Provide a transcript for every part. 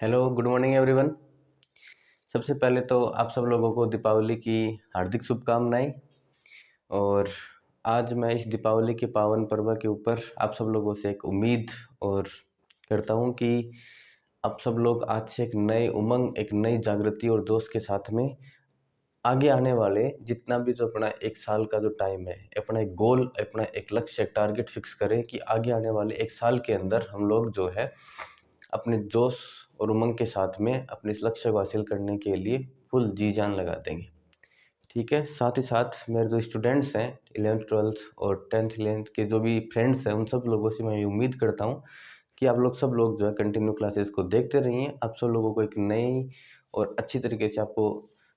Hello, good morning everyone. सबसे पहले तो आप सब लोगों को दीपावली की हार्दिक शुभकामनाएं। और आज मैं इस दीपावली के पावन पर्व के ऊपर आप सब लोगों से एक उम्मीद और करता हूं कि आप सब लोग आज से एक नए उमंग, एक नई जागृति और जोश के साथ में आगे आने वाले जितना भी जो अपना एक साल का जो टाइम है, अपना एक गोल, अपना एक लक्ष्य, एक टारगेट फिक्स करें कि आगे आने वाले एक साल के अंदर हम लोग जो है अपने जोश और उमंग के साथ में अपने इस लक्ष्य को हासिल करने के लिए फुल जी जान लगा देंगे। ठीक है, साथ ही साथ मेरे जो स्टूडेंट्स हैं 11th 12th और 10th 11th के जो भी फ्रेंड्स हैं, उन सब लोगों से मैं ये उम्मीद करता हूँ कि आप लोग सब लोग जो है कंटिन्यू क्लासेस को देखते रहिए। आप सब लोगों को एक नई और अच्छी तरीके से आपको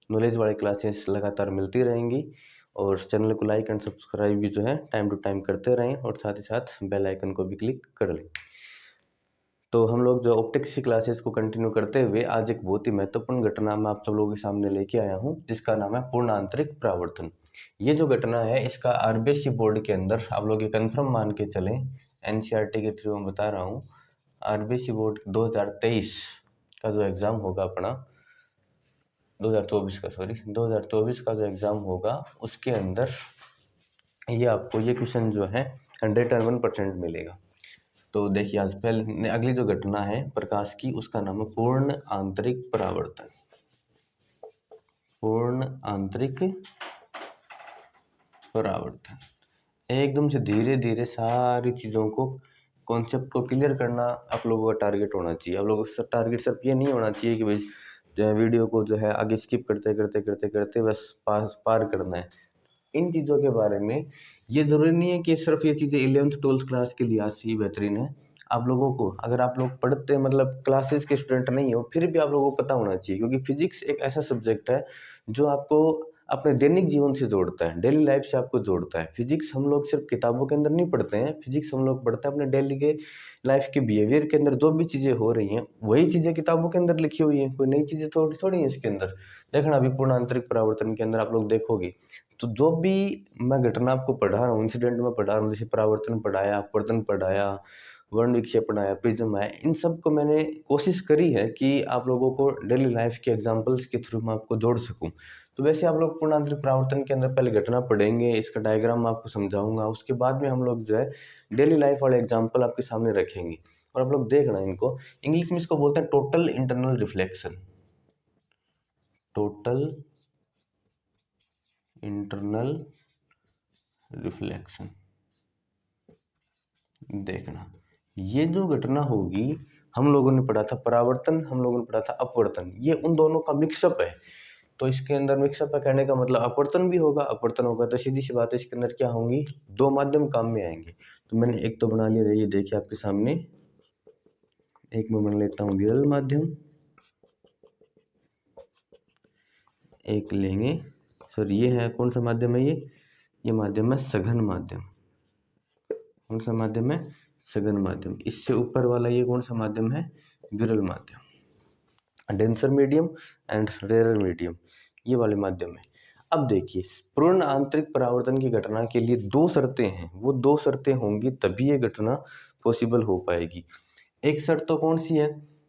नॉलेज वाली क्लासेस लगातार मिलती रहेंगी। और चैनल को लाइक एंड सब्सक्राइब भी जो है टाइम टू टाइम करते रहें और साथ ही साथ बेल आइकन को भी क्लिक कर लें। तो हम लोग जो ऑप्टिक्स की क्लासेस को कंटिन्यू करते हुए आज एक बहुत ही महत्वपूर्ण घटना मैं आप सब लोगों के सामने लेके आया हूँ, जिसका नाम है पूर्ण आंतरिक परावर्तन। ये जो घटना है इसका आरबीएससी बोर्ड के अंदर आप लोग ये कन्फर्म मान के चलें, एनसीईआरटी के थ्रू मैं बता रहा हूँ। आरबीएससी बोर्ड 2023 का जो एग्ज़ाम होगा अपना 2024 का 2024 का जो एग्ज़ाम होगा उसके अंदर ये आपको ये क्वेश्चन जो है 101% मिलेगा। तो देखिए, आज पहले अगली जो घटना है प्रकाश की, उसका नाम है पूर्ण आंतरिक परावर्तन। पूर्ण आंतरिक परावर्तन एकदम से धीरे धीरे सारी चीज़ों को, कॉन्सेप्ट को क्लियर करना आप लोगों का टारगेट होना चाहिए। आप लोगों का टारगेट सिर्फ ये नहीं होना चाहिए कि भाई जो है वीडियो को जो है आगे स्किप करते करते करते करते बस पार करना है। इन चीज़ों के बारे में ये ज़रूरी नहीं है कि सिर्फ ये चीज़ें 11th 12th क्लास के लिहाज से ही बेहतरीन है। आप लोगों को, अगर आप लोग पढ़ते मतलब क्लासेस के स्टूडेंट नहीं हो, फिर भी आप लोगों को पता होना चाहिए, क्योंकि फिजिक्स एक ऐसा सब्जेक्ट है जो आपको अपने दैनिक जीवन से जोड़ता है, डेली लाइफ से आपको जोड़ता है। फिजिक्स हम लोग सिर्फ किताबों के अंदर नहीं पढ़ते हैं, फिजिक्स हम लोग पढ़ते हैं अपने डेली के लाइफ के बिहेवियर के अंदर। जो भी चीज़ें हो रही हैं वही चीज़ें किताबों के अंदर लिखी हुई हैं, कोई नई चीज़ें थोड़ी थोड़ी है इसके अंदर। देखना अभी पूर्ण आंतरिक परावर्तन के अंदर आप लोग देखोगे तो जो भी मैं घटना आपको पढ़ा रहा हूँ, इंसिडेंट में पढ़ा रहा हूँ, जैसे परावर्तन वर्ण पढ़ाया, वर्ण विक्षेपण आया, प्रिज्म आया, इन सब को मैंने कोशिश करी है कि आप लोगों को डेली लाइफ के एग्जांपल्स के थ्रू मैं आपको जोड़ सकूं। तो वैसे आप लोग पूर्ण आंतरिक परावर्तन के अंदर पहले घटना पढ़ेंगे, इसका डायग्राम मैं आपको समझाऊंगा, उसके बाद में हम लोग जो है डेली लाइफ वाले एग्जाम्पल आपके सामने रखेंगे और आप लोग देखना इनको। इंग्लिश में इसको बोलते हैं total internal reflection. Total internal reflection. देखना, ये जो घटना होगी, हम लोगों ने पढ़ा था परावर्तन, हम लोगों ने पढ़ा था अपवर्तन, ये उन दोनों का मिक्सअप है। तो इसके अंदर मिक्सअप है कहने का मतलब अपवर्तन भी होगा, अपवर्तन होगा तो सीधी सी बात है इसके अंदर क्या होंगी, दो माध्यम काम में आएंगे। तो मैंने एक तो बना लिया, ये देखिए आपके सामने, एक मैं बना लेता हूँ विरल माध्यम, एक लेंगे सर ये है कौन सा माध्यम है, ये माध्यम है सघन माध्यम। कौन सा माध्यम है, सघन माध्यम। इससे ऊपर वाला ये कौन सा माध्यम है, विरल माध्यम। Denser medium and rare medium, ये वाले माध्यम है। अब देखिए, पूर्ण आंतरिक परावर्तन की घटना के लिए दो शर्तें हैं, वो दो शर्तें होंगी तभी ये घटना पॉसिबल हो पाएगी। एक शर्त तो कौन सी है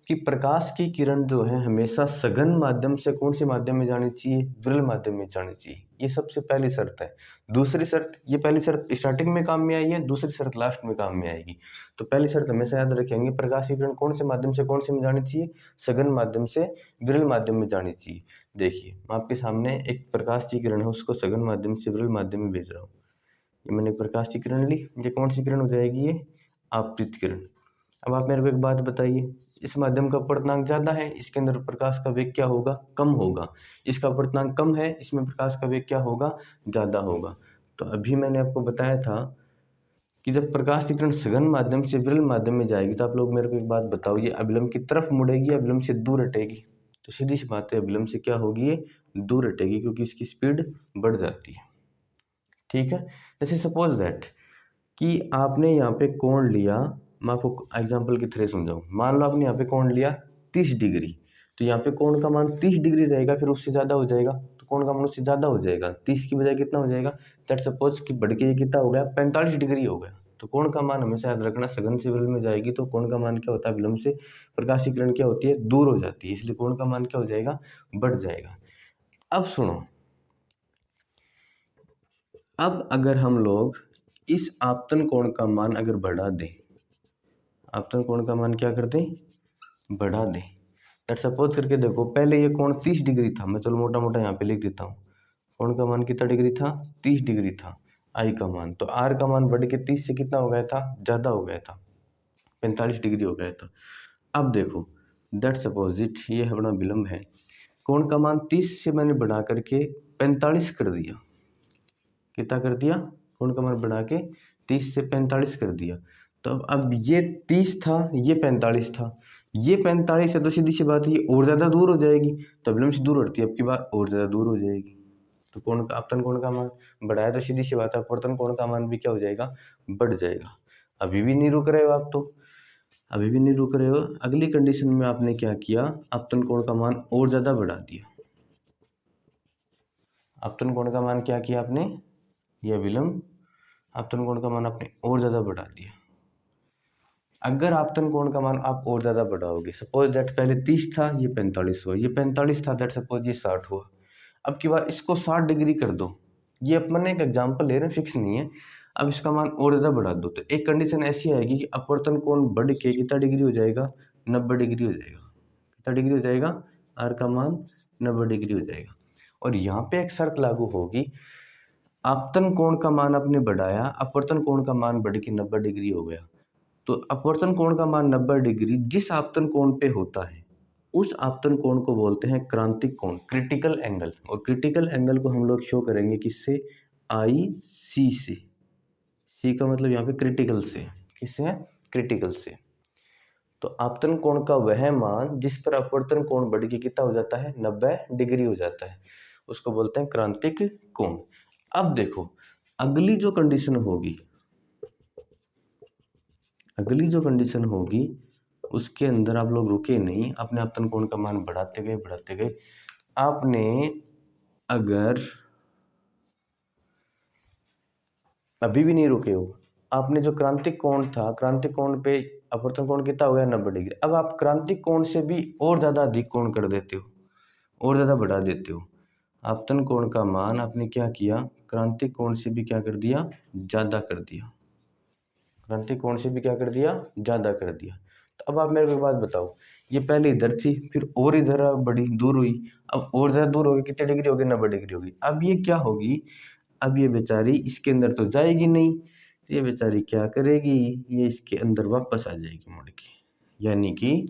कि प्रकाश की किरण जो है हमेशा सघन माध्यम से कौन से माध्यम में जानी चाहिए, विरल माध्यम में जानी चाहिए। ये सबसे पहली शर्त है। दूसरी शर्त, ये पहली शर्त स्टार्टिंग में काम में आई है, दूसरी शर्त लास्ट में काम में आएगी। तो पहली शर्त हमेशा याद रखेंगे, प्रकाश की किरण कौन से माध्यम से कौन से में जानी चाहिए, सघन माध्यम से विरल माध्यम में जानी चाहिए। देखिए, मैं आपके सामने एक प्रकाश की किरण है, उसको सघन माध्यम से विरल माध्यम में भेज रहा हूँ। ये मैंने प्रकाश की किरण ली, ये कौन सी किरण हो जाएगी, ये आपतित किरण। अब आप मेरे को एक बात बताइए, इस माध्यम का अपवर्तनांक ज़्यादा है, इसके अंदर प्रकाश का वेग क्या होगा, कम होगा। इसका अपवर्तनांक कम है, इसमें प्रकाश का वेग क्या होगा, ज़्यादा होगा। तो अभी मैंने आपको बताया था कि जब प्रकाश की किरण सघन माध्यम से विरल माध्यम में जाएगी तो आप लोग मेरे को एक बात बताओ, ये अभिलंब की तरफ मुड़ेगी या अभिलंब से दूर हटेगी। तो सीधी सी बात है, अभिलंब से क्या होगी, ये दूर हटेगी, क्योंकि इसकी स्पीड बढ़ जाती है। ठीक है, जैसे सपोज दैट कि आपने यहाँ पे कोण लिया, मैं आपको एग्जांपल के थ्रू समझाऊँ। मान लो आपने यहाँ पे कोण लिया 30 डिग्री, तो यहाँ पे कोण का मान 30 डिग्री रहेगा, फिर उससे ज़्यादा हो जाएगा, तो कोण का मान उससे ज़्यादा हो जाएगा, 30 की बजाय कितना हो जाएगा, दैट सपोज कि बढ़ के ये कितना हो गया, 45 डिग्री हो गया। तो कोण का मान हमेशा याद रखना, सघन से विरल में जाएगी तो कोण का मान क्या होता है, विलंब से प्रकाश की किरण क्या होती है, दूर हो जाती है, इसलिए कोण का मान क्या हो जाएगा, बढ़ जाएगा। अब सुनो, अब अगर हम लोग इस आपतन कोण का मान अगर बढ़ा दें, आपतन कोण का मान क्या कर दें, बढ़ा दें। लेट सपोज करके देखो, पहले ये कोण 30 डिग्री था, मैं चलो मोटा मोटा यहाँ पे लिख देता हूँ, कोण का मान कितना डिग्री था, 30 डिग्री था आई का मान, तो आर का मान बढ़ के 30 से कितना हो गया था, ज़्यादा हो गया था, 45 डिग्री हो गया था। अब देखो दैट सपोज इट, ये अपना विलंब है, कोण का मान 30 से मैंने बढ़ा करके 45 कर दिया, कितना कर दिया, कोण का मान बढ़ा के 30 से 45 कर दिया। तो अब ये 30 था, ये 45 था, ये 45 है, तो सीधी सी बात है ये और ज़्यादा दूर हो जाएगी, तो विलंब से दूर हटती है, अब की बार और ज़्यादा दूर हो जाएगी, तो कोण का आपतन कोण का मान बढ़ाया तो सीधी सी बात है अपवर्तन कोण का मान भी क्या हो जाएगा, बढ़ जाएगा। अभी भी नहीं रुक रहे हो आप, तो अभी भी नहीं रुक रहे हो, अगली कंडीशन में आपने क्या किया, आपतन कोण का मान और ज़्यादा बढ़ा दिया, आपतन कोण का मान क्या किया आपने, यह विलंब आपतन कोण का मान आपने और ज़्यादा बढ़ा दिया। अगर आपतन कोण का मान आप और ज़्यादा बढ़ाओगे, सपोज दैट पहले 30 था, ये 45 हुआ, ये 45 था, दैट सपोज ये 60 हुआ, अब की बार इसको 60 डिग्री कर दो, ये अपन एक एग्जाम्पल ले रहे हैं, फिक्स नहीं है, अब इसका मान और ज़्यादा बढ़ा दो, तो एक कंडीशन ऐसी आएगी कि अपवर्तन कोण बढ़ के कितना डिग्री हो जाएगा, 90 डिग्री हो जाएगा, कितना डिग्री हो जाएगा, आर का मान 90 डिग्री हो जाएगा। और यहाँ पे एक शर्त लागू होगी, आपतन कोण का मान आपने बढ़ाया, अपवर्तन कोण का मान बढ़ के 90 डिग्री हो गया, तो अपवर्तन कोण का मान 90 डिग्री जिस आपतन कोण पे होता है, उस आपतन कोण को बोलते हैं क्रांतिक कोण, क्रिटिकल एंगल, और क्रिटिकल एंगल को हम लोग शो करेंगे किससे, आई सी से, सी का मतलब यहाँ पे क्रिटिकल से, किससे है, क्रिटिकल से। तो आपतन कोण का वह मान जिस पर अपवर्तन कोण बढ़ के कितना हो जाता है, 90 डिग्री हो जाता है, उसको बोलते हैं क्रांतिक कोण। अब देखो अगली जो कंडीशन होगी, अगली जो कंडीशन होगी उसके अंदर आप लोग रुके नहीं, अपने आपतन कोण का मान बढ़ाते गए बढ़ाते गए, आपने अगर अभी भी नहीं रुके हो, आपने जो क्रांतिक कोण था, क्रांतिक कोण पे अपवर्तन कोण कितना हो गया, 90 डिग्री, अब आप क्रांतिक कोण से भी और ज़्यादा अधिक कोण कर देते हो, और ज़्यादा बढ़ा देते हो, आपतन कोण का मान आपने क्या किया, क्रांतिक कोण से भी क्या कर दिया, ज़्यादा कर दिया, क्रांतिक कोण से भी क्या कर दिया, ज़्यादा कर दिया। तो अब आप मेरे को एक बात बताओ, ये पहले इधर थी, फिर और इधर बड़ी दूर हुई, अब और ज़्यादा दूर होगी, कितने डिग्री होगी, 90 डिग्री होगी, अब ये क्या होगी, अब ये बेचारी इसके अंदर तो जाएगी नहीं, तो ये बेचारी क्या करेगी, ये इसके अंदर वापस आ जाएगी मुड़ के, यानी कि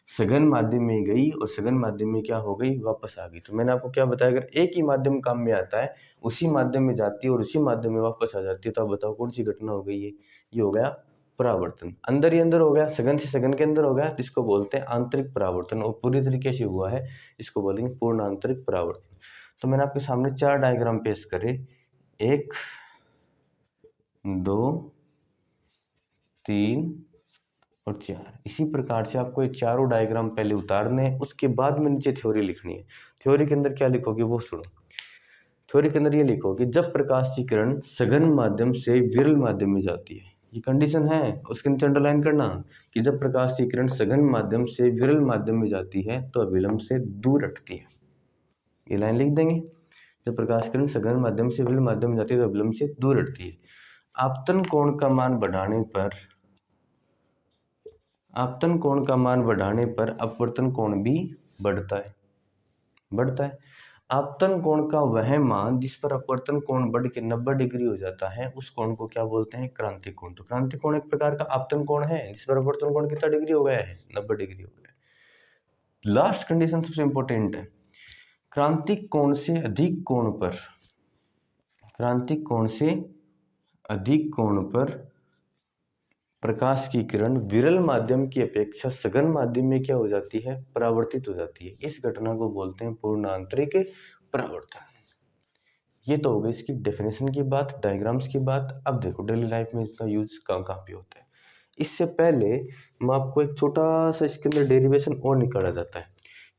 सघन माध्यम में गई और सघन माध्यम में क्या हो गई, वापस आ गई। तो मैंने आपको क्या बताया, अगर एक ही माध्यम काम में आता है, उसी माध्यम में जाती है और उसी माध्यम में वापस आ जाती है, तो आप बताओ कौन सी घटना हो गई, ये हो गया परावर्तन, अंदर ही अंदर हो गया, सघन से सघन के अंदर हो गया, जिसको बोलते हैं आंतरिक परावर्तन, और पूरी तरीके से हुआ है, इसको बोलेंगे पूर्ण आंतरिक परावर्तन। तो मैंने आपके सामने 4 डायग्राम पेश करे, 1 2 3 और 4, इसी प्रकार से आपको ये चारों डायग्राम पहले उतारने हैं, उसके बाद में नीचे थ्योरी लिखनी है। थ्योरी के अंदर क्या लिखोगे वो सुनो, थ्योरी के अंदर ये लिखोगे, जब प्रकाश की किरण सघन माध्यम से विरल माध्यम में जाती है, ये कंडीशन है, उसके नीचे अंडरलाइन करना कि जब प्रकाश की किरण सघन माध्यम से विरल माध्यम में जाती है तो विलंब से दूर हटती है, ये लाइन लिख देंगे, जब प्रकाश किरण सघन माध्यम से विरल माध्यम में जाती है तो विलंब से दूर हटती है। आपतन कोण का मान बढ़ाने पर, आपतन कोण का मान बढ़ाने पर अपवर्तन कोण भी बढ़ता है, बढ़ता है। आपतन कोण का वह मान जिस पर अपवर्तन कोण बढ़ के 90 डिग्री हो जाता है, उस कोण को क्या बोलते हैं, क्रांतिक कोण। तो क्रांतिक कोण एक प्रकार का आपतन कोण है जिस पर अपवर्तन कोण कितना डिग्री हो गया है, 90 डिग्री हो गया। लास्ट कंडीशन सबसे इंपॉर्टेंट है, क्रांतिक कोण से अधिक कोण पर, क्रांतिक कोण से अधिक कोण पर प्रकाश की किरण विरल माध्यम की अपेक्षा सघन माध्यम में क्या हो जाती है, परावर्तित हो जाती है, इस घटना को बोलते हैं पूर्ण आंतरिक परावर्तन। ये तो हो गई इसकी डेफिनेशन की बात, डायग्राम्स की बात। अब देखो डेली लाइफ में इसका यूज कहाँ पे होता है। इससे पहले मैं आपको एक छोटा सा इसके अंदर डेरिवेशन और निकाला जाता है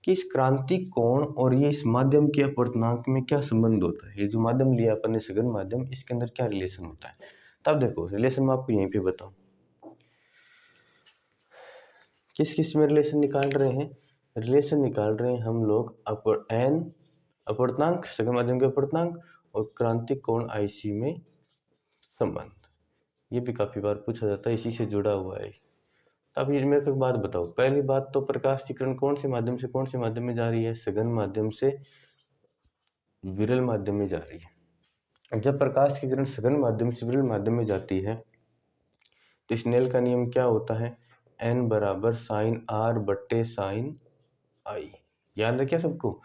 कि इस क्रांतिक कोण और ये इस माध्यम के अपवर्तनांक में क्या संबंध होता है। ये जो माध्यम लिया अपन ने सघन माध्यम, इसके अंदर क्या रिलेशन होता है। तब देखो रिलेशन मैं आपको यहीं पे बताऊं, किस किस में रिलेशन निकाल रहे हैं, रिलेशन निकाल रहे हैं हम लोग एन अपवर्तनांक, सघन माध्यम के अपवर्तनांक और क्रांतिक कोण आईसी में संबंध। ये भी काफी बार पूछा जाता है, इसी से जुड़ा हुआ है। अब ये मेरे को एक बात बताओ, पहली बात तो प्रकाश की किरण कौन से माध्यम से कौन से माध्यम में जा रही है, सघन माध्यम से विरल माध्यम में जा रही है। जब प्रकाश की किरण सघन माध्यम से विरल माध्यम में जाती है तो स्नेल का नियम क्या होता है, एन बराबर साइन आर बट्टे साइन आई। याद रखिए सबको,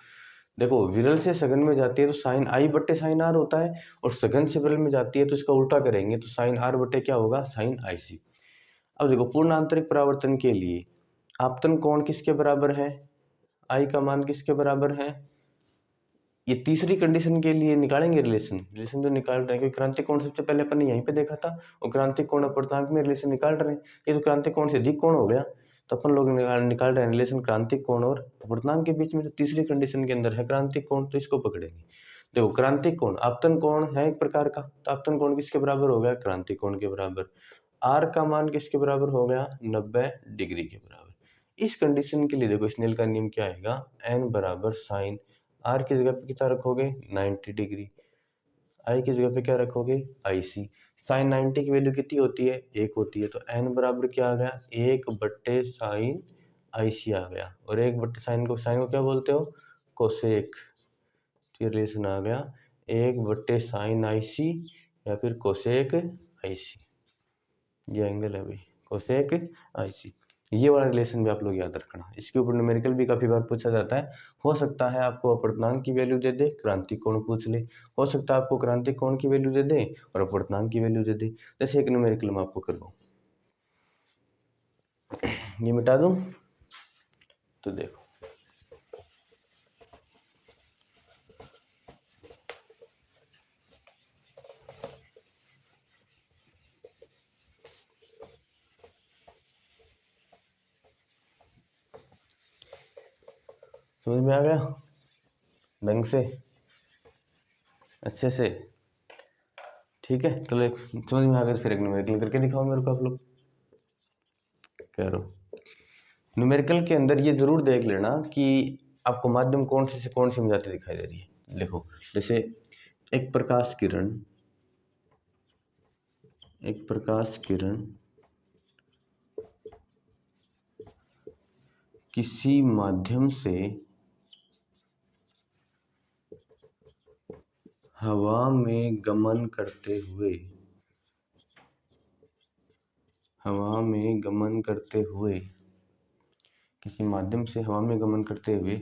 देखो विरल से सघन में जाती है तो साइन आई बट्टे साइन आर होता है, और सघन से विरल में जाती है तो इसका उल्टा करेंगे तो साइन आर बट्टे क्या होगा, साइन आई सी। अब देखो पूर्ण आंतरिक परावर्तन के लिए आपतन कोण किसके बराबर है, आई का मान किसके बराबर है, ये तीसरी कंडीशन के लिए निकालेंगे रिलेशन जो निकाल रहे हैं, क्योंकि क्रांतिक कोण सबसे पहले अपन ने यहीं पे देखा था और क्रांतिक कोण अपवर्तनांक में रिलेशन निकाल रहे हैं, ये तो क्रांतिक कोण से अधिक कोण हो गया, तो अपन लोग निकाल रहे हैं रिलेशन क्रांतिक कोण और अपवर्तनांक के बीच में, तो तीसरी कंडीशन के अंदर है क्रांतिक कोण, तो इसको पकड़ेंगे। देखो क्रांतिक कोण आपतन कोण है एक प्रकार का, तो आपतन कोण किसके बराबर हो गया, क्रांतिक कोण के बराबर, आर का मान किसके बराबर हो गया, 90 डिग्री के बराबर। इस कंडीशन के लिए देखो स्नेल का नियम क्या आएगा, एन बराबर साइन आर की जगह पे कितना रखोगे 90 डिग्री, आई की जगह पे क्या रखोगे IC। साइन 90 की वैल्यू कितनी होती है, 1 होती है, तो एन बराबर क्या आ गया, 1 बट्टे साइन IC आ गया, और 1 बट्टे साइन को क्या बोलते हो, कोसेक। ये रिलेशन आ गया 1 बट्टे साइन IC या फिर कोसेक IC, ये एंगल है भाई कोसेक IC। ये वाला रिलेशन भी आप लोग याद रखना, इसके ऊपर न्यूमेरिकल भी काफी बार पूछा जाता है। हो सकता है आपको अपवर्तनांक की वैल्यू दे दे, क्रांतिक कोण पूछ ले, हो सकता है आपको क्रांतिक कोण की वैल्यू दे दे और अपवर्तनांक की वैल्यू दे दे। जैसे एक न्यूमेरिकल मैं आपको करवाऊं, ये मिटा दूं तो देखो, समझ में आ गया ढंग से, अच्छे से, ठीक है। चलो एक समझ में आ गया, फिर एक न्यूमेरिकल करके दिखाओ मेरे को आप लोग, कह रहा हूँ न्यूमेरिकल के अंदर ये जरूर देख लेना कि आपको माध्यम कौन से कौन सी में जाती दिखाई दे रही है। देखो जैसे एक प्रकाश किरण किसी माध्यम से हवा में गमन करते हुए किसी माध्यम से हवा में गमन करते हुए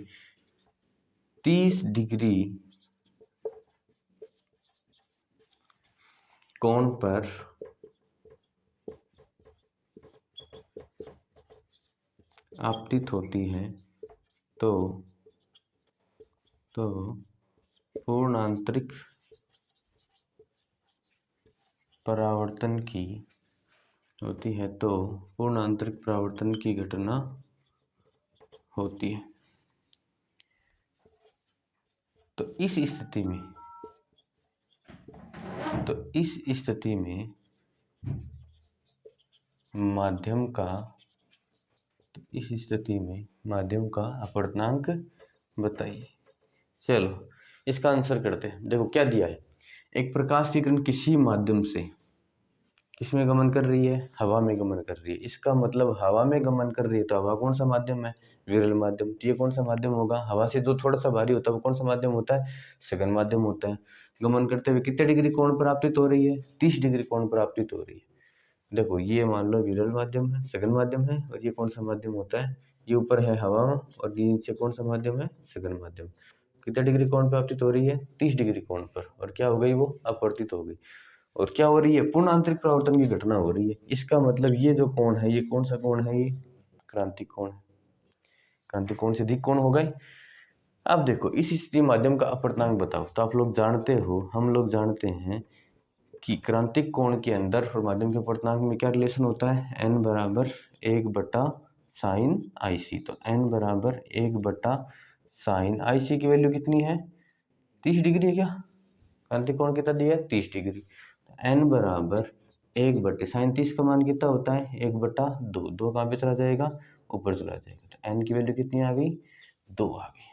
30 डिग्री कोण पर आपतित होती है तो पूर्ण आंतरिक परावर्तन की होती है, तो पूर्ण आंतरिक परावर्तन की घटना होती है। तो इस स्थिति में माध्यम का अपवर्तनांक बताइए। चलो इसका आंसर करते हैं। देखो क्या दिया है, एक प्रकाश की किरण किसी माध्यम से किसमें गमन कर रही है, हवा में गमन कर रही है। इसका मतलब हवा में गमन कर रही है, तो हवा कौन सा माध्यम है, विरल माध्यम। तो ये कौन सा माध्यम होगा, हवा से जो थोड़ा सा भारी होता है वो कौन सा माध्यम होता है, सघन माध्यम होता है। गमन करते हुए कितने डिग्री कोण पर आपतित हो रही है, 30 डिग्री कोण पर आपतित हो रही है। देखो ये मान लो विरल माध्यम है, सघन माध्यम है, और ये कौन सा माध्यम होता है, ये ऊपर है हवा और नीचे कौन सा माध्यम है, सघन माध्यम। कितने डिग्री कोण पर आपतित हो रही है, 30 डिग्री कोण पर, और क्या हो गई, वो अपवर्तित हो गई। और क्या हो रही है, पूर्ण आंतरिक परावर्तन की घटना हो रही है। इसका मतलब ये जो कोण है, ये कौन सा कोण है, ये क्रांतिक कोण है। क्रांतिक कोण से अधिक कोण हो गए। अब देखो इस स्थिति माध्यम का अपवर्तनांक बताओ, तो आप लोग जानते हो, हम लोग जानते हैं कि क्रांतिक कोण के अंदर और माध्यम के अपवर्तनांक में क्या रिलेशन होता है, n बराबर 1 बटा साइन IC। तो n बराबर 1 बटा साइन IC की वैल्यू कितनी है, 30 डिग्री है। क्या क्रांतिक कोण कितना दिया है, 30 डिग्री। n बराबर 1/37 का मान कितना होता है 1/2, 2 कहाँ पे चला जाएगा ऊपर चला जाएगा, तो n की वैल्यू कितनी आ गई 2 आ गई।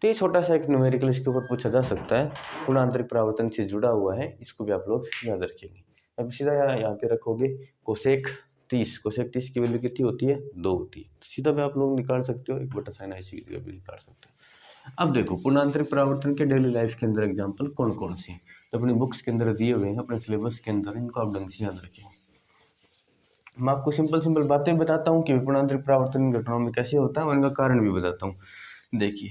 तो ये छोटा सा एक न्यूमेरिकल इसके ऊपर पूछा जा सकता है, पूर्णांतरिक परावर्तन से जुड़ा हुआ है, इसको भी आप लोग याद रखेंगे। अब सीधा यहाँ पे रखोगे कोसेक 30 की वैल्यू कितनी होती है 2 होती है, तो सीधा भी आप लोग निकाल सकते हो 1/sin80 की वैल्यू निकाल सकते हो। अब देखो पूर्णांतरिक परावर्तन के डेली लाइफ के अंदर एग्जाम्पल कौन कौन से तो अपनी बुक्स के अंदर दिए हुए हैं, अपने सिलेबस के अंदर, इनको आप ढंग से याद रखें। मैं आपको सिंपल बातें बताता हूँ कि पूर्णांतरिक परावर्तन घटनाओं में कैसे होता है और इनका कारण भी बताता हूँ। देखिए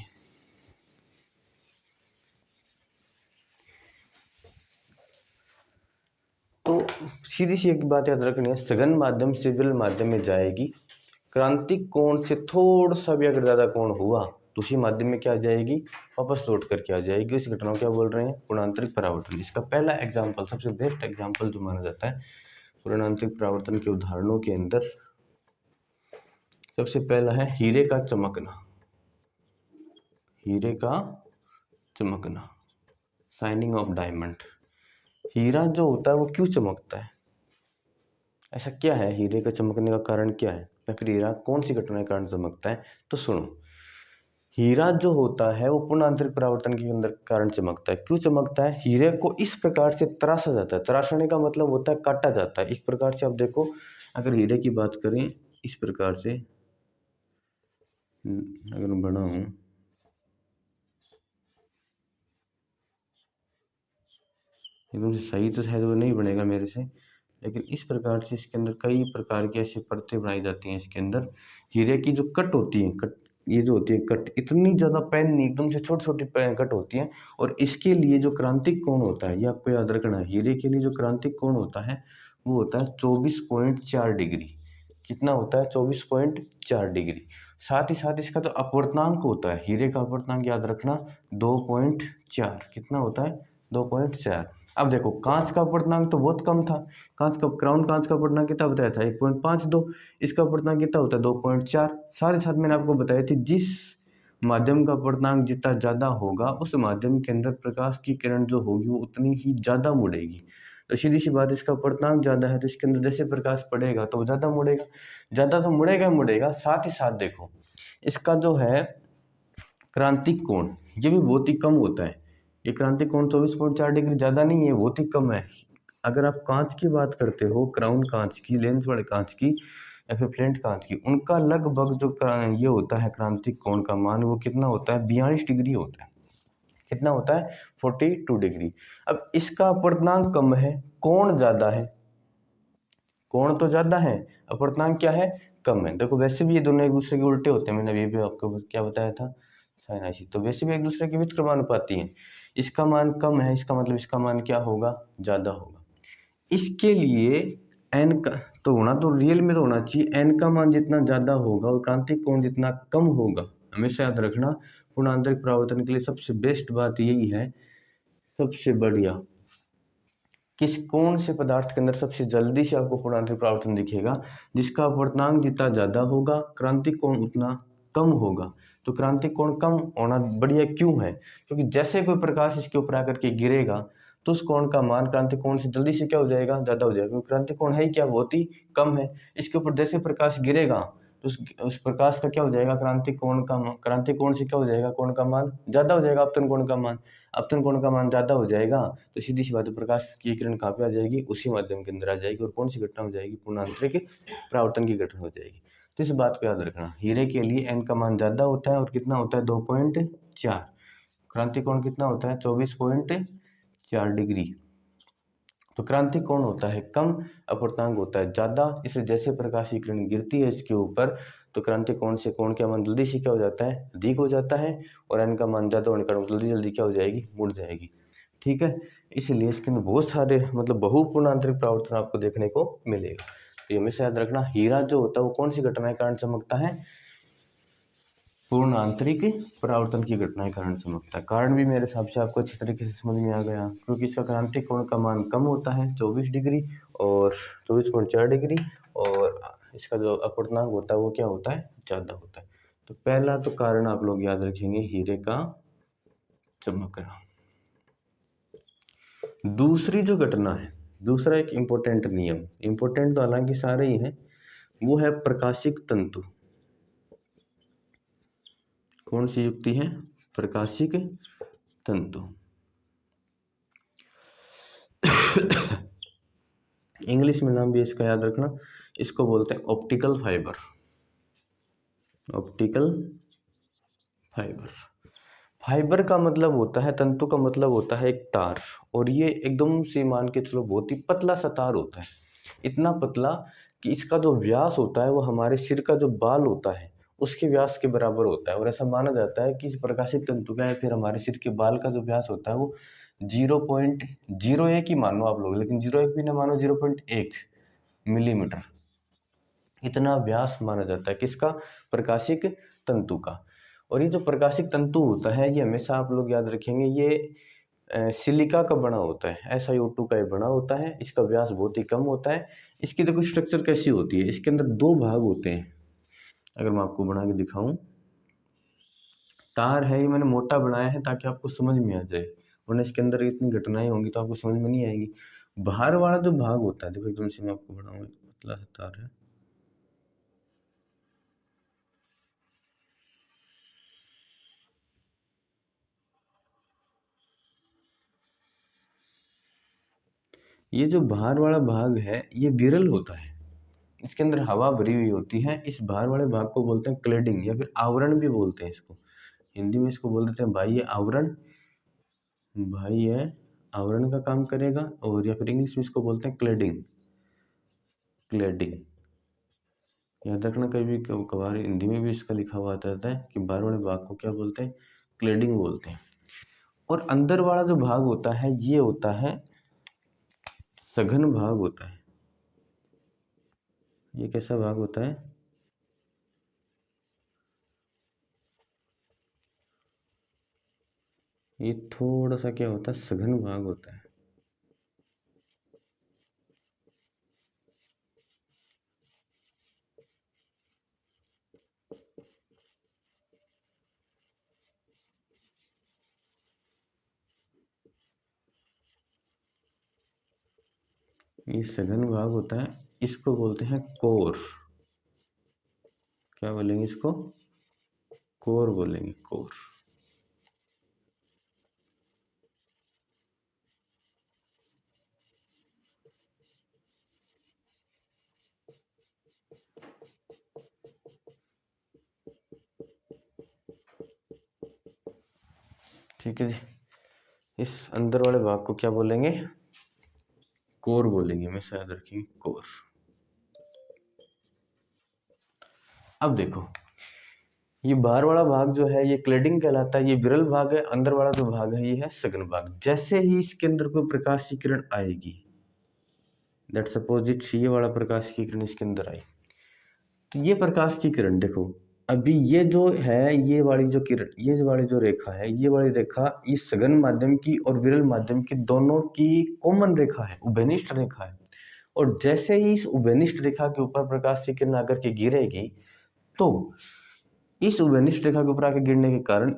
तो सीधी सी एक बात याद रखनी है, सघन माध्यम से विरल माध्यम में जाएगी, क्रांतिक कोण से थोड़ा सा भी अगर ज्यादा कोण हुआ तो उसी माध्यम में क्या आ जाएगी वापस लौट करके आ जाएगी। इस घटना को क्या बोल रहे हैं पूर्णांतरिक परावर्तन। इसका पहला एग्जाम्पल, सबसे बेस्ट एग्जाम्पल जो माना जाता है पूर्णांतरिक परावर्तन के उदाहरणों के अंदर, सबसे पहला है हीरे का चमकना। हीरे का चमकना, शाइनिंग ऑफ डायमंड। हीरा जो होता है वो क्यों चमकता है, ऐसा क्या है, हीरे का चमकने का कारण क्या है, या फिर हीरा कौन सी घटना के कारण चमकता है। तो सुनो, हीरा जो होता है वो पूर्णांतरिक परावर्तन के अंदर कारण चमकता है। क्यों चमकता है, हीरे को इस प्रकार से तराशा जाता है, तराशने का मतलब होता है काटा जाता है। इस प्रकार से आप देखो, अगर हीरे की बात करें इस प्रकार से अगर मैं बनाऊं, एकदम से सही तो शायद वो नहीं बनेगा मेरे से, लेकिन इस प्रकार से इसके अंदर कई प्रकार की ऐसी परतें बनाई जाती हैं। इसके अंदर हीरे की जो कट होती है, कट ये जो होती है कट इतनी ज़्यादा पैन नहीं, एकदम से छोटी छोटी कट होती हैं। और इसके लिए जो क्रांतिक कोण होता है ये आपको याद रखना है, हीरे के लिए जो क्रांतिक कोण होता है वो होता है 24.4 डिग्री। कितना होता है 24.4 डिग्री। साथ ही साथ इसका जो अपवर्तनांक होता है, हीरे का अपवर्तनांक याद रखना 2.4, कितना होता है 2.4। अब देखो कांच का अपवर्तनांक तो बहुत कम था, कांच का क्राउन कांच का अपवर्तनांक कितना बताया था 1.52, इसका अपवर्तनांक कितना होता है 2.4। साथ ही साथ मैंने आपको बताया थी जिस माध्यम का अपवर्तनांक जितना ज़्यादा होगा उस माध्यम के अंदर प्रकाश की किरण जो होगी वो उतनी ही ज़्यादा मुड़ेगी। तो सीधी सी बात, इसका अपवर्तनांक ज़्यादा है तो इसके अंदर जैसे प्रकाश पड़ेगा तो वो ज़्यादा मुड़ेगा, ज़्यादा तो मुड़ेगा ही मुड़ेगा। साथ ही साथ देखो इसका जो है क्रांतिक कोण ये भी बहुत ही कम होता है, ये क्रांतिक कोण 24.4 डिग्री ज़्यादा नहीं है, बहुत ही कम है। अगर आप कांच की बात करते हो, क्राउन कांच की, लेंस वाले कांच की या फिर फ्लिंट कांच की, उनका लगभग जो ये होता है क्रांतिक कोण का मान वो कितना होता है 42 डिग्री होता है। कितना होता है 42 डिग्री। अब इसका अपवर्तनांक कम है, कोण ज़्यादा है, कोण तो ज़्यादा है, अपवर्तनांक क्या है कम है। देखो वैसे भी ये दोनों एक दूसरे के उल्टे होते हैं, मैंने अभी भी आपको क्या बताया था साइनासी, तो वैसे भी एक दूसरे के व्युत्क्रमानुपाती हैं। इसका मान कम है, इसका मतलब इसका मान क्या होगा ज़्यादा होगा। इसके लिए एन का तो होना तो रियल में तो होना चाहिए, एन का मान जितना ज़्यादा होगा और क्रांतिक कोण जितना कम होगा, हमेशा याद रखना पूर्णांतरिक परावर्तन के लिए सबसे बेस्ट बात यही है, सबसे बढ़िया किस कौन से पदार्थ के अंदर सबसे जल्दी से आपको पूर्णांतरिक परावर्तन दिखेगा, जिसका अपवर्तनांक जितना ज़्यादा होगा क्रांतिक कोण उतना कम होगा। तो क्रांतिक कोण कम होना बढ़िया क्यों है, क्योंकि जैसे कोई प्रकाश इसके ऊपर आकर के गिरेगा तो उस कोण का मान क्रांतिक कोण से जल्दी से क्या हो जाएगा ज़्यादा हो जाएगा, क्योंकि क्रांतिक कोण है ही क्या बहुत ही कम है। इसके ऊपर जैसे प्रकाश गिरेगा तो उस प्रकाश का क्या हो जाएगा क्रांतिक कोण का, क्रांतिक कोण से क्या हो जाएगा कोण का मान ज़्यादा हो जाएगा, अपतन कोण का मान, अपतन कोण का मान ज़्यादा हो जाएगा तो सीधी सी बात है प्रकाश की किरण कहाँ पे आ जाएगी उसी माध्यम के अंदर आ जाएगी। और कौन सी घटना हो जाएगी पूर्णांतरिक परावर्तन की घटना हो जाएगी। तो इस बात को याद रखना, हीरे के लिए एन का मान ज़्यादा होता है और कितना होता है 2.4, क्रांतिक कोण कितना होता है 24.4 डिग्री। तो क्रांतिक कोण होता है कम, अपवर्तनांक होता है ज़्यादा, इसलिए जैसे प्रकाश की किरण गिरती है इसके ऊपर तो क्रांतिक कोण से कोण का मान जल्दी से क्या हो जाता है अधिक हो जाता है, और एन का मान ज़्यादा होने के कारण जल्दी जल्दी क्या हो जाएगी मुड़ जाएगी। ठीक है, इसलिए इसके अंदर बहुत सारे मतलब बहुपूर्णांतरिक परावर्तन आपको देखने को मिलेगा। तो हमेशा याद रखना हीरा जो होता है वो कौन सी घटना के कारण चमकता है, पूर्ण आंतरिक परावर्तन की घटना के कारण चमकता है। कारण भी मेरे हिसाब से आपको अच्छी तरीके से समझ में आ गया, क्योंकि इसका क्रांतिक कोण का मान कम होता है 24 डिग्री और 24.4 डिग्री, और इसका जो अपवर्तनांक होता है वो क्या होता है ज़्यादा होता है। तो पहला तो कारण आप लोग याद रखेंगे हीरे का चमकना। दूसरी जो घटना है दूसरा एक इम्पोर्टेंट नियम, इम्पोर्टेंट तो हालांकि सारे ही हैं, वो है प्रकाशिक तंतु। कौन सी युक्ति है? प्रकाशिक तंतु। इंग्लिश में नाम भी इसका याद रखना, इसको बोलते हैं optical fibre. Optical fibre, fibre का मतलब होता है, तंतु का मतलब होता है एक तार, और ये एकदम से मान के चलो बहुत ही पतला सा तार होता है, इतना पतला कि इसका जो व्यास होता है वो हमारे सिर का जो बाल होता है उसके व्यास के बराबर होता है। और ऐसा माना जाता है कि इस प्रकाशिक तंतु का या फिर हमारे सिर के बाल का जो व्यास होता है वो 0.01 ही मानो आप लोग, लेकिन 0.1 भी ना मानो, 0.1 मिलीमीटर, इतना व्यास माना जाता है किसका? प्रकाशिक तंतु का। और ये जो प्रकाशिक तंतु होता है ये हमेशा आप लोग याद रखेंगे, ये सिलिका का बना होता है, SiO2 का ये बना होता है, इसका व्यास बहुत ही कम होता है। इसकी देखो स्ट्रक्चर कैसी होती है, इसके अंदर दो भाग होते हैं, अगर मैं आपको बना के दिखाऊं, तार है, ये मैंने मोटा बनाया है ताकि आपको समझ में आ जाए, वरना इसके अंदर इतनी घटनाएं होंगी तो आपको समझ में नहीं आएंगी। बाहर वाला जो भाग होता है, देखो एकदम से मैं आपको बनाऊंगा, पतला सा तार है, ये जो बाहर वाला भाग है ये विरल होता है, इसके अंदर हवा भरी हुई होती है। इस बाहर वाले भाग को बोलते हैं क्लेडिंग या फिर आवरण भी बोलते हैं इसको, हिंदी में इसको बोल देते हैं बाह्य आवरण, बाह्य आवरण का काम करेगा, और या फिर इंग्लिश में इसको बोलते हैं क्लेडिंग, क्लेडिंग। याद रखना, कभी कभार हिंदी में भी इसका लिखा हुआ आता है कि बाहर वाले भाग को क्या बोलते हैं? क्लेडिंग बोलते हैं। और अंदर वाला जो भाग होता है ये होता है सघन भाग होता है। ये कैसा भाग होता है? ये थोड़ा सा क्या होता है, सघन भाग होता है। ये सघन भाग होता है, इसको बोलते हैं कोर। क्या बोलेंगे इसको? कोर बोलेंगे, कोर। ठीक है जी, इस अंदर वाले भाग को क्या बोलेंगे? कोर बोलेंगे, हमेशा याद रखिए, कोर। अब देखो, ये बाहर वाला भाग जो है ये क्लेडिंग कहलाता है, ये विरल भाग है, अंदर वाला जो भाग है ये है सघन भाग। जैसे ही इसके अंदर कोई प्रकाश की किरण आएगी, लेट सपोज इट, ये वाला प्रकाश की किरण इसके अंदर आई, तो ये प्रकाश की किरण देखो, अभी ये जो है, ये वाली जो किरण, ये वाली जो रेखा है, ये वाली रेखा इस सघन माध्यम की और विरल माध्यम की दोनों की कॉमन रेखा है, उभयनिष्ठ रेखा है। और जैसे ही इस उभयनिष्ठ रेखा के ऊपर प्रकाश की किरण आकर के गिरेगी, तो इस उभयनिष्ठ रेखा के ऊपर आकर गिरने के कारण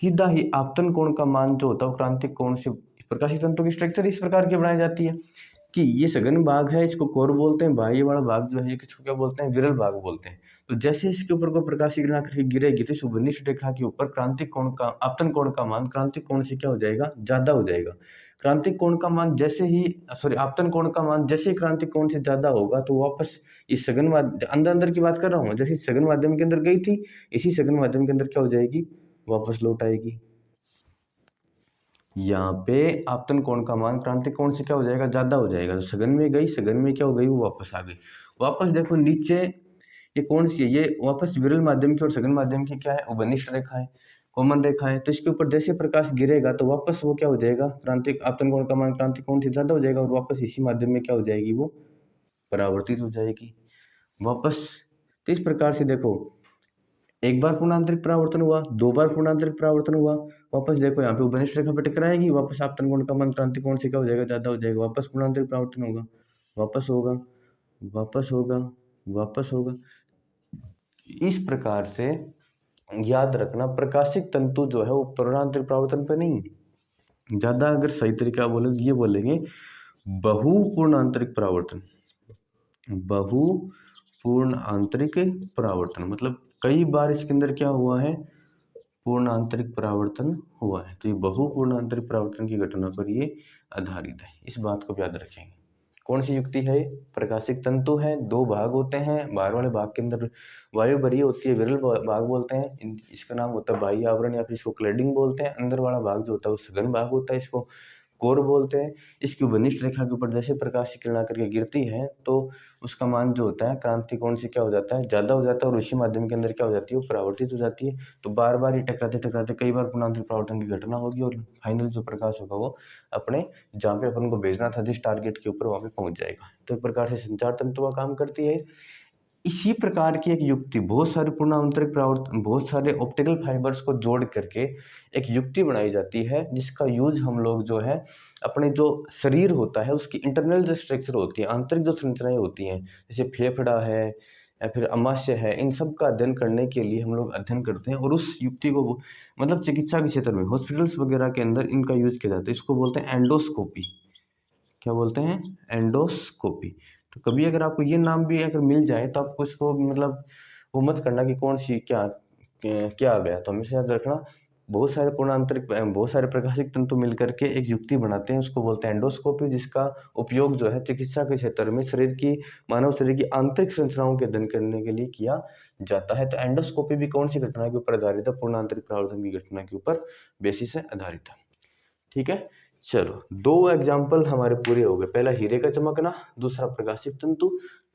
सीधा ही आपतन कोण का मान जो होता है वो क्रांतिक कोण से, प्रकाशित तंतु की स्ट्रक्चर इस प्रकार की बनाई जाती है कि ये सघन भाग है, इसको कोर बोलते हैं, बाह्य वाला भाग जो है ये किसको क्या बोलते हैं? विरल भाग बोलते हैं। तो जैसे इसके ऊपर कोई प्रकाश की किरण आकर गिरेगी तो इस उभयनिष्ठ रेखा के ऊपर क्रांतिक कोण का, आपतन कोण का मान क्रांतिक कोण से क्या हो जाएगा? ज्यादा हो जाएगा। क्रांतिक कोण का मान जैसे ही, सॉरी, आपतन कोण का मान जैसे ही क्रांतिक कोण से ज्यादा होगा तो वापस इस सघन माध्यम, अंदर अंदर की बात कर रहा हूँ, जैसे सघन माध्यम के अंदर गई थी, इसी सघन माध्यम के अंदर क्या हो जाएगी? वापस लौट आएगी। यहाँ पे आपतन कोण का मान क्रांतिक कोण से क्या हो जाएगा? ज्यादा हो जाएगा। तो सघन में गई, सघन में क्या हो गई? वो वापस आ गई। वापस देखो नीचे, ये कौन सी है? ये वापस विरल माध्यम की और सघन माध्यम की क्या है? उभयनिष्ठ रेखा है, कॉमन रेखा है। तो इसके ऊपर जैसे प्रकाश गिरेगा तो वापस वो क्या हो जाएगा? क्रांतिक आपतन कोण का मान क्रांतिक कोण से ज्यादा हो जाएगा और वापस इसी माध्यम में क्या हो जाएगी? वो परावर्तित हो जाएगी वापस। तो इस प्रकार से देखो, एक बार पूर्णांतरिक परावर्तन हुआ, दो बार पूर्णांतरिक परावर्तन हुआ, वापस देखो यहाँ पे उभयनिष्ठ रेखा पे टकराएगी, वापस आपतन कोण का मान क्रांतिक कोण से क्या हो जाएगा? ज्यादा हो जाएगा, वापस पूर्णांतरिक परावर्तन होगा, वापस होगा, वापस होगा, वापस होगा। इस प्रकार से याद रखना, प्रकाशिक तंतु जो है वो पूर्णांतरिक परावर्तन पे नहीं, ज्यादा अगर सही तरीका बोले तो ये बोलेंगे बहुपूर्ण आंतरिक परावर्तन, बहुपूर्ण आंतरिक परावर्तन मतलब कई बार इसके अंदर क्या हुआ है, पूर्ण आंतरिक परावर्तन हुआ है। तो ये बहुपूर्ण आंतरिक परावर्तन की घटना पर ये आधारित है, इस बात को याद रखेंगे। कौन सी युक्ति है? प्रकाशिक तंतु है, दो भाग होते हैं, बाहर वाले भाग के अंदर वायु भरी होती है, विरल भाग बोलते हैं, इसका नाम होता है बाह्य आवरण या फिर इसको क्लैडिंग बोलते हैं। अंदर वाला भाग जो होता है वो सघन भाग होता है, इसको कोर बोलते हैं। इसकी उपनिष्ठ रेखा के ऊपर जैसे प्रकाश की किरण आकर के गिरती है तो उसका मान जो होता है क्रांति कोण से क्या हो जाता है, ज्यादा हो जाता है, और उसी माध्यम के अंदर क्या हो जाती है, वो परावर्तित हो जाती है। तो बार बार ये टकराते टकराते कई बार पूर्णांतरिक परावर्तन की घटना होगी और फाइनल जो प्रकाश होगा वो अपने जहाँ पे अपन को भेजना था जिस टारगेट के ऊपर वहां पे पहुंच जाएगा। तो एक प्रकार से संचार तंतु का काम करती है। इसी प्रकार की एक युक्ति बहुत सारे पूर्ण आंतरिक परावर्तन, बहुत सारे ऑप्टिकल फाइबर्स को जोड़ करके एक युक्ति बनाई जाती है, जिसका यूज हम लोग जो है अपने जो शरीर होता है उसकी इंटरनल जो स्ट्रक्चर होती है, आंतरिक जो संरचनाएं होती हैं, जैसे फेफड़ा है या फिर अमाशय है, इन सब का अध्ययन करने के लिए हम लोग अध्ययन करते हैं। और उस युक्ति को मतलब चिकित्सा के क्षेत्र में हॉस्पिटल्स वगैरह के अंदर इनका यूज किया जाता है। इसको बोलते हैं एंडोस्कोपी। क्या बोलते हैं? एंडोस्कोपी। तो कभी अगर आपको ये नाम भी अगर मिल जाए तो आपको इसको मतलब वो मत करना कि कौन सी क्या क्या आ गया, तो हमेशा याद रखना बहुत सारे पूर्णांतरिक बहुत सारे प्रकाशिक तंतु मिलकर के एक युक्ति बनाते हैं, उसको बोलते हैं एंडोस्कोपी, जिसका उपयोग जो है चिकित्सा के क्षेत्र में शरीर की मानव शरीर की आंतरिक संरचनाओं के अध्ययन करने के लिए किया जाता है। तो एंडोस्कोपी भी कौन सी घटना के ऊपर आधारित है? पूर्णांतरिक परावर्तन की घटना के ऊपर बेसिस से आधारित है। ठीक है, चलो दो एग्जाम्पल हमारे पूरे हो गए। पहला हीरे का चमकना, दूसरा प्रकाशिक तंतु।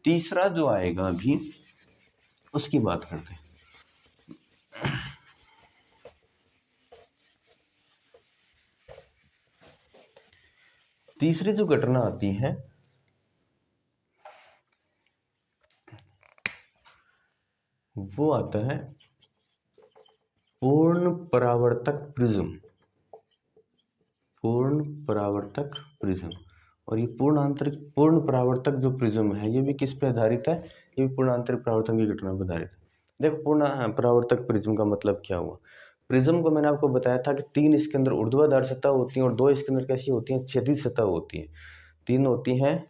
तीसरा जो आएगा अभी उसकी बात करते हैं। तीसरी जो घटना आती है वो आता है पूर्ण परावर्तक प्रिज्म। पूर्ण परावर्तक प्रिज्म। और ये पूर्ण परावर्तक जो प्रिज्म है ये भी किस पे आधारित है? ये भी पूर्ण आंतरिक परावर्तन की घटना पर आधारित है। देखो पूर्ण परावर्तक प्रिज्म का मतलब क्या हुआ। प्रिज्म को मैंने आपको बताया था कि तीन इसके अंदर ऊर्ध्वाधर सतह होती है और दो इसके अंदर कैसी होती है, क्षैतिज सतह होती है। तीन होती हैं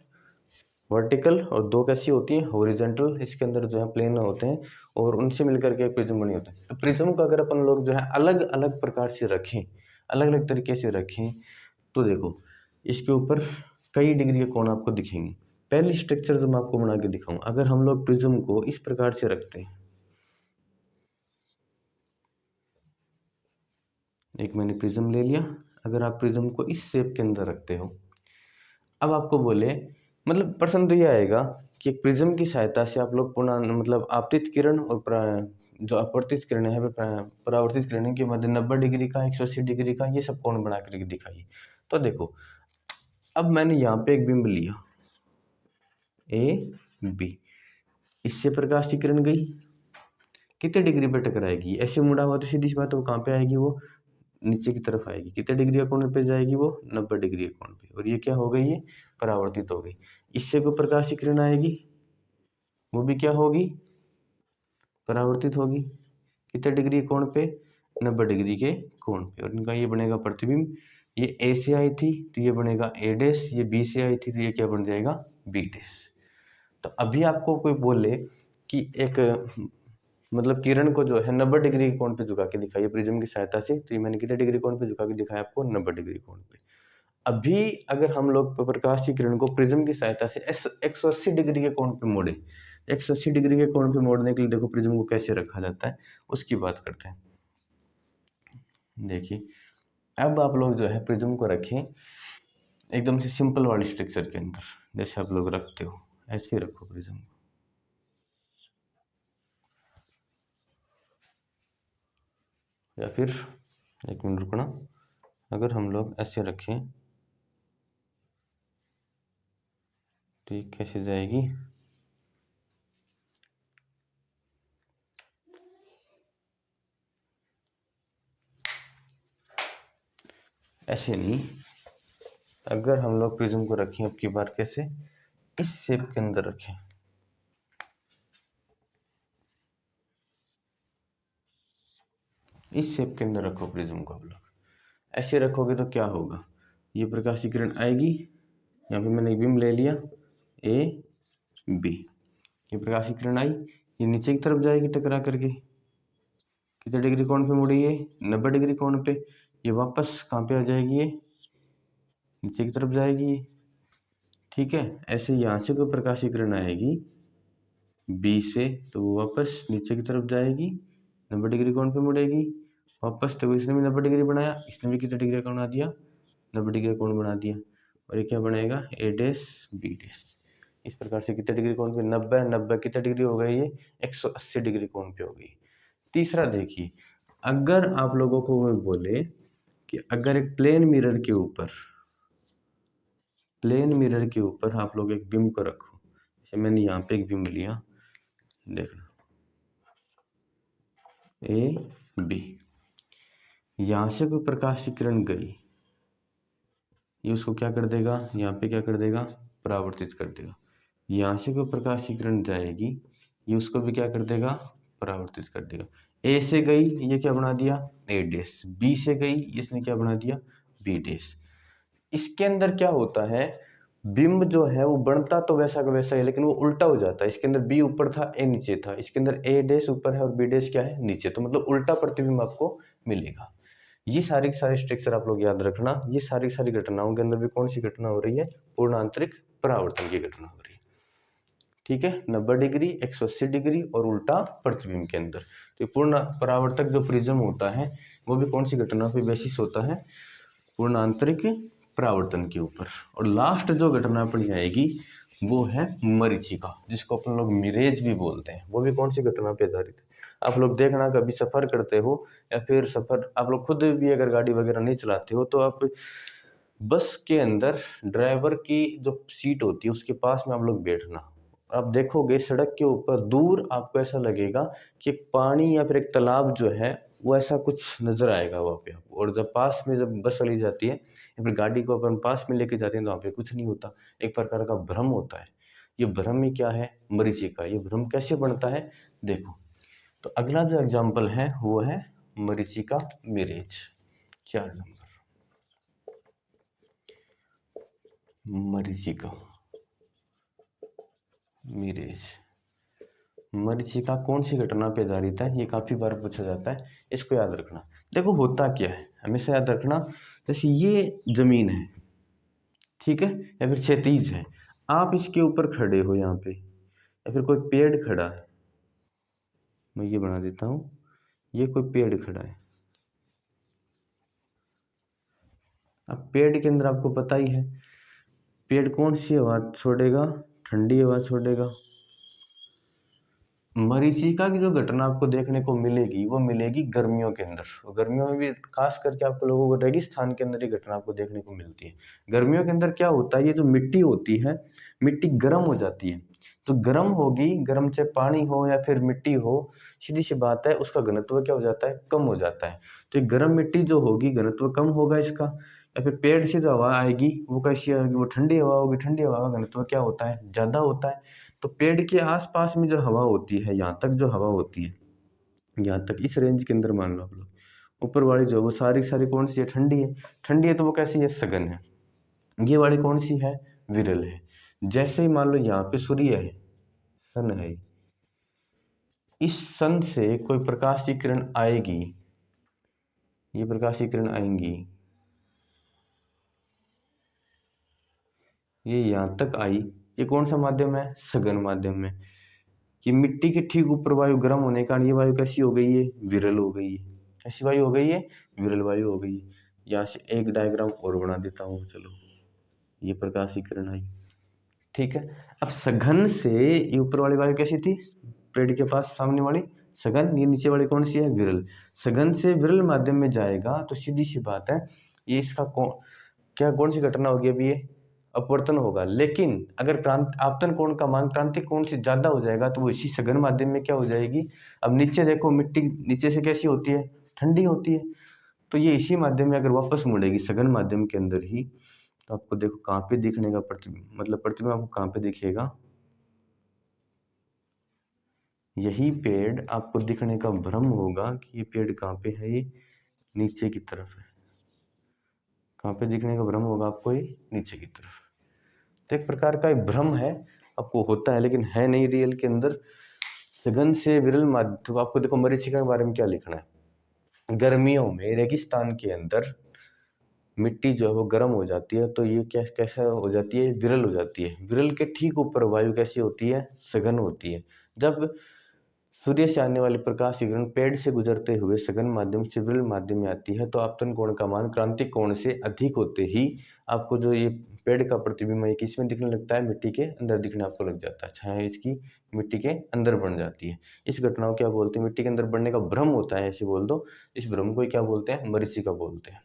वर्टिकल और दो कैसी होती हैं, हॉरिजॉन्टल। इसके अंदर जो है प्लेन होते हैं और उनसे मिलकर के प्रिज्म बनी होती है। तो प्रिज्म को अगर अपन लोग जो है अलग अलग प्रकार से रखें, अलग अलग तरीके से रखें, तो देखो इसके ऊपर कई डिग्री के कोण आपको दिखेंगे। पहली स्ट्रक्चर जो मैं आपको बना के दिखाऊं, अगर हम लोग प्रिज्म को इस प्रकार से रखते हैं, एक मैंने प्रिज्म ले लिया, अगर आप प्रिज्म को इस शेप के अंदर रखते हो, अब आपको बोले मतलब प्रश्न तो ये आएगा कि एक प्रिज्म की सहायता से आप लोग पुनः मतलब आपतित किरण और जो अपवर्तित किरण है परावर्तित किरण के मध्य 90 डिग्री का 180 डिग्री का ये सब कोण बना करके दिखाइए। तो देखो अब मैंने यहाँ पे एक बिंब लिया ए बी, इससे प्रकाश की किरण गई, कितने डिग्री पे टकराएगी? ऐसे मुड़ा हुआ तो सीधी सी बात है वो कहाँ पे आएगी, वो नीचे की तरफ आएगी। कितने डिग्री के कोण पे जाएगी? वो 90 डिग्री के कोण पे। और ये क्या हो गई? ये परावर्तित हो गई। इससे कोई प्रकाश की किरण आएगी, वो भी क्या होगी? परावर्तित होगी। कितने डिग्री के कोण पे? 90 डिग्री के कोण पे। और इनका ये बनेगा प्रतिबिंब। ये ए से आई थी तो ये बनेगा ए डैश, ये बी से आई थी तो ये क्या बन जाएगा? B dash. तो अभी आपको कोई बोले कि एक मतलब किरण को जो है 90 डिग्री के कोण पे झुका के दिखाइए प्रिज्म की सहायता से, तो ये मैंने कितने डिग्री कोण पे झुका के दिखाया आपको? 90 डिग्री कोण पे। अभी अगर हम लोग प्रकाश की किरण को प्रिज्म की सहायता से 180 डिग्री के कोण पे मोड़े, 180 डिग्री के कोण पे मोड़ने के लिए देखो प्रिज्म को कैसे रखा जाता है उसकी बात करते हैं। देखिए अब आप लोग जो है प्रिज्म को रखें एकदम से सिंपल वाली स्ट्रक्चर के अंदर, जैसे आप लोग रखते हो ऐसे ही रखो प्रिज्म को। या फिर एक मिनट रुकना, अगर हम लोग ऐसे रखें तो ये कैसे जाएगी? ऐसे नहीं, अगर हम लोग प्रिज्म को रखें अब की बार कैसे, इस शेप के अंदर रखें, इस शेप के अंदर रखो प्रिज्म को। आप लोग ऐसे रखोगे तो क्या होगा? ये प्रकाश की किरण आएगी, यहाँ पे मैंने एक बिंब ले लिया ए बी, ये प्रकाशीय किरण आई, ये नीचे की तरफ जाएगी टकरा करके, कितने डिग्री कोण पे मुड़ी है 90 डिग्री कोण पे, ये वापस कहाँ पे आ जाएगी, ये नीचे की तरफ जाएगी, ठीक है। ऐसे यहाँ से कोई प्रकाशीय किरण आएगी बी से, तो वो वापस नीचे की तरफ जाएगी, 90 डिग्री कोण पे मुड़ेगी वापस, तो इसने भी 90 डिग्री बनाया, इसने भी कितना डिग्री कोण बना दिया 90 डिग्री कोण बना दिया, और ये क्या बनेगा ए डैश बी डैश। इस प्रकार से कितने डिग्री कोण पे 90 कितने डिग्री हो गई, ये 180 डिग्री कोण पे हो गई। तीसरा देखिए, अगर आप लोगों को वो बोले कि अगर एक प्लेन मिरर के ऊपर आप लोग एक बिंब को रखो, जैसे मैंने यहाँ पे एक बिंब लिया, देखना ए बी, यहाँ से कोई प्रकाश की किरण गई, ये उसको क्या कर देगा, यहाँ पे क्या कर देगा परावर्तित कर देगा। यहाँ से कोई प्रकाश की किरण जाएगी, ये उसको भी क्या कर देगा परावर्तित कर देगा। ए से गई, ये क्या बना दिया ए डैश, बी से गई, इसने क्या बना दिया बी डैश। इसके अंदर क्या होता है, बिंब जो है वो बनता तो वैसा का वैसा है, लेकिन वो उल्टा हो जाता है। इसके अंदर बी ऊपर था ए नीचे था, इसके अंदर ए डैश ऊपर है और बी डैश क्या है नीचे, तो मतलब उल्टा प्रतिबिंब आपको मिलेगा। ये सारी स्ट्रक्चर आप लोग याद रखना। ये सारी घटनाओं के अंदर भी कौन सी घटना हो रही है, पूर्ण आंतरिक परावर्तन की घटना हो रही है, ठीक है। 90 डिग्री 180 डिग्री और उल्टा प्रतिबिंब के अंदर, तो पूर्ण परावर्तक जो प्रिज्म होता है वो भी कौन सी घटना पे बेसिस होता है, पूर्ण आंतरिक परावर्तन के ऊपर। और लास्ट जो घटना पड़ी आएगी वो है मरीचिका, जिसको अपन लोग मिरेज भी बोलते हैं, वो भी कौन सी घटना पे आधारित है। आप लोग देखना, कभी सफर करते हो या फिर सफर आप लोग खुद भी अगर गाड़ी वगैरह नहीं चलाते हो, तो आप बस के अंदर ड्राइवर की जो सीट होती है उसके पास में आप लोग बैठना, आप देखोगे सड़क के ऊपर दूर आपको ऐसा लगेगा कि पानी या फिर एक तालाब जो है वो ऐसा कुछ नजर आएगा वहाँ पे आपको। और जब पास में जब बस चली जाती है या फिर गाड़ी को अपन पास में लेके जाते हैं तो वहाँ पे कुछ नहीं होता, एक प्रकार का भ्रम होता है। ये भ्रम ही क्या है, मरीचिका। ये भ्रम कैसे बनता है देखो, तो अगला जो एग्जाम्पल है वो है मरीचिका मिरेज। 4 नंबर मरीचिका मिरेज। मरीचिका कौन सी घटना पे आधारित है, ये काफी बार पूछा जाता है, इसको याद रखना। देखो होता क्या है, हमेशा याद रखना, जैसे ये जमीन है, ठीक है, या फिर क्षैतिज है, आप इसके ऊपर खड़े हो यहाँ पे, या फिर कोई पेड़ खड़ा है, मैं ये बना देता हूँ, ये कोई पेड़ खड़ा है। अब पेड़ के अंदर आपको पता ही है, पेड़ कौन सी हवा छोड़ेगा, ठंडी हवा छोड़ेगा। मरीचिका की जो घटना आपको देखने को मिलेगी वो मिलेगी गर्मियों के अंदर, और गर्मियों में भी खास करके आपको लोगों को रेगिस्तान के अंदर ये घटना आपको देखने को मिलती है। गर्मियों के अंदर क्या होता है, ये जो मिट्टी होती है, मिट्टी गर्म हो जाती है, तो गर्म होगी, गर्म चाहे पानी हो या फिर मिट्टी हो, सीधी सी बात है उसका घनत्व क्या हो जाता है, कम हो जाता है। तो ये गर्म मिट्टी जो होगी घनत्व कम होगा इसका, या फिर पेड़ से जो हवा आएगी वो कैसी आएगी, वो ठंडी हवा होगी, ठंडी हवा का घनत्व क्या होता है, ज्यादा होता है। तो पेड़ के आसपास में जो हवा होती है, यहाँ तक जो हवा होती है, यहाँ तक इस रेंज के अंदर मान लो आप लोग, ऊपर वाली जो वो सारी सारी कौन सी है, ठंडी है। ठंडी है तो वो कैसी है, सघन है। ये वाली कौन सी है, विरल है। जैसे ही मान लो यहाँ पे सूर्य है, सन है, इस सन से कोई प्रकाश की किरण आएगी, ये प्रकाश की किरण आएंगी, ये यहाँ तक आई, ये कौन सा माध्यम है, सघन माध्यम है। कि मिट्टी के ठीक ऊपर वायु गर्म होने के कारण ये वायु कैसी हो गई है, विरल हो गई है। कैसी वायु हो गई है, विरल वायु हो गई है। यहाँ से एक डायग्राम और बना देता हूँ, चलो, ये प्रकाश की किरण आई, ठीक है। अब सघन से ये ऊपर वाली वायु कैसी थी, पेड़ के पास सामने वाली सघन, ये नीचे वाली कौन सी है, विरल। सघन से विरल माध्यम में जाएगा तो सीधी सी बात है, ये इसका क्या कौन सी घटना होगी, अभी ये अपवर्तन होगा। लेकिन अगर आपतन कोण का मान क्रांतिक कोण से ज्यादा हो जाएगा तो वो इसी सघन माध्यम में क्या हो जाएगी। अब नीचे देखो, मिट्टी नीचे से कैसी होती है, ठंडी होती है, तो ये इसी माध्यम में अगर वापस मुड़ेगी सघन माध्यम के अंदर ही, तो आपको देखो कहाँ पे दिखने का प्रतिबिंब, मतलब प्रतिबिंब आपको कहाँ पे दिखेगा, यही पेड़ आपको दिखने का भ्रम होगा कि ये पेड़ कहाँ पे है, ये नीचे की तरफ है। कहाँ पे दिखने का भ्रम होगा आपको, ये नीचे की तरफ। तो एक प्रकार का भ्रम है, आपको होता है लेकिन है नहीं रियल के अंदर। सघन से विरल माध्यम, तो आपको देखो मरीचिका के बारे में क्या लिखना है। गर्मियों में रेगिस्तान के अंदर मिट्टी जो है वो गर्म हो जाती है, तो ये क्या कैसा हो जाती है, विरल हो जाती है। विरल के ठीक ऊपर वायु कैसी होती है, सघन होती है। जब सूर्य से आने वाली प्रकाश किरण पेड़ से गुजरते हुए सघन माध्यम से विरल माध्यम में आती है, तो आपतन कोण का मान क्रांतिक कोण से अधिक होते ही आपको जो ये पेड़ का प्रतिबिंब है किसमें दिखने लगता है, मिट्टी के अंदर दिखने आपको लग जाता है। छाया इसकी मिट्टी के अंदर बन जाती है। इस घटना को क्या बोलते हैं, मिट्टी के अंदर बनने का भ्रम होता है, ऐसे बोल दो। इस भ्रम को क्या बोलते हैं, मरीचिका बोलते हैं।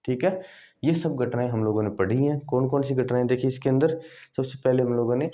ठीक है, ये सब घटनाएं हम लोगों ने पढ़ी हैं। कौन कौन सी घटनाएं देखी इसके अंदर, सबसे पहले हम लोगों ने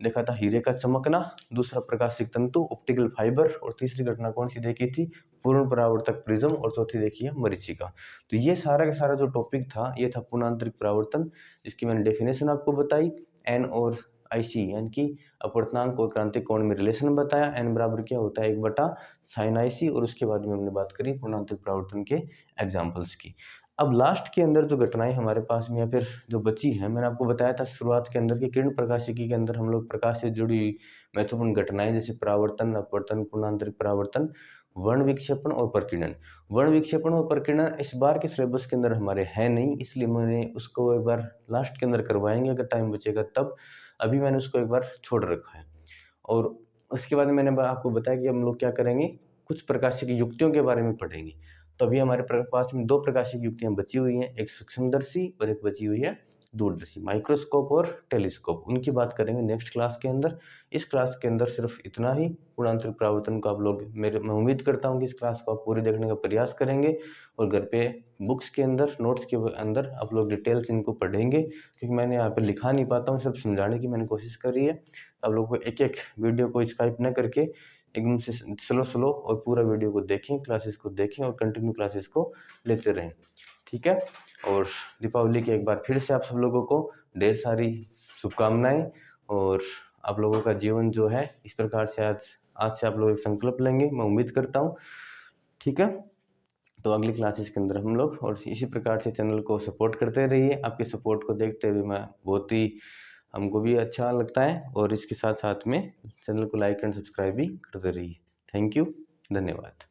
देखा था हीरे का चमकना, दूसरा प्रकाशिक तंतु ऑप्टिकल फाइबर, और तीसरी घटना कौन सी देखी थी, पूर्ण परावर्तक प्रिज्म, और चौथी देखी है मरीचिका। तो ये सारा का सारा जो टॉपिक था ये था पूर्णांतरिक परावर्तन, जिसकी मैंने डेफिनेशन आपको बताई। एन और आईसी यानी कि अपवर्तनांक और क्रांतिक कोण में रिलेशन बताया। एन बराबर क्या होता है, 1/sin IC, और उसके बाद में हमने बात करी पूर्णांतरिक परावर्तन के एग्जाम्पल्स की। अब लास्ट के अंदर जो घटनाएं हमारे पास में या फिर जो बची है, मैंने आपको बताया था शुरुआत के अंदर कि किरण प्रकाशिकी के अंदर हम लोग प्रकाश से जुड़ी महत्वपूर्ण घटनाएं जैसे परावर्तन, अपवर्तन, पूर्णांतरिक परावर्तन, वर्ण विक्षेपण और प्रकीर्णन। वर्ण विक्षेपण और प्रकीर्णन इस बार के सिलेबस के अंदर हमारे है नहीं, इसलिए मैंने उसको एक बार लास्ट के अंदर करवाएंगे अगर टाइम बचेगा तब। अभी मैंने उसको एक बार छोड़ रखा है। और उसके बाद मैंने आपको बताया कि हम लोग क्या करेंगे, कुछ प्रकाशिक युक्तियों के बारे में पढ़ेंगे। तो अभी हमारे पास में 2 प्रकाशिक युक्तियां बची हुई हैं, एक सूक्ष्मदर्शी और एक बची हुई है दूरदर्शी, माइक्रोस्कोप और टेलीस्कोप। उनकी बात करेंगे नेक्स्ट क्लास के अंदर। इस क्लास के अंदर सिर्फ इतना ही। पूर्णांतरिक परावर्तन को आप लोग मैं उम्मीद करता हूँ कि इस क्लास को आप पूरी देखने का प्रयास करेंगे, और घर पे बुक्स के अंदर, नोट्स के अंदर आप लोग डिटेल्स इनको पढ़ेंगे, क्योंकि मैंने यहाँ पे लिखा नहीं पाता हूँ, सब समझाने की मैंने कोशिश करी है। आप लोग को एक एक वीडियो को स्काइप न करके एकदम से स्लो और पूरा वीडियो को देखें, क्लासेस को देखें और कंटिन्यू क्लासेस को लेते रहें। ठीक है, और दीपावली के एक बार फिर से आप सब लोगों को ढेर सारी शुभकामनाएं, और आप लोगों का जीवन जो है इस प्रकार से आज से आप लोग एक संकल्प लेंगे, मैं उम्मीद करता हूँ। ठीक है, तो अगली क्लासेस के अंदर हम लोग, और इसी प्रकार से चैनल को सपोर्ट करते रहिए। आपके सपोर्ट को देखते हुए मैं बहुत ही, हमको भी अच्छा लगता है, और इसके साथ साथ में चैनल को लाइक एंड सब्सक्राइब भी करते रहिए। थैंक यू, धन्यवाद।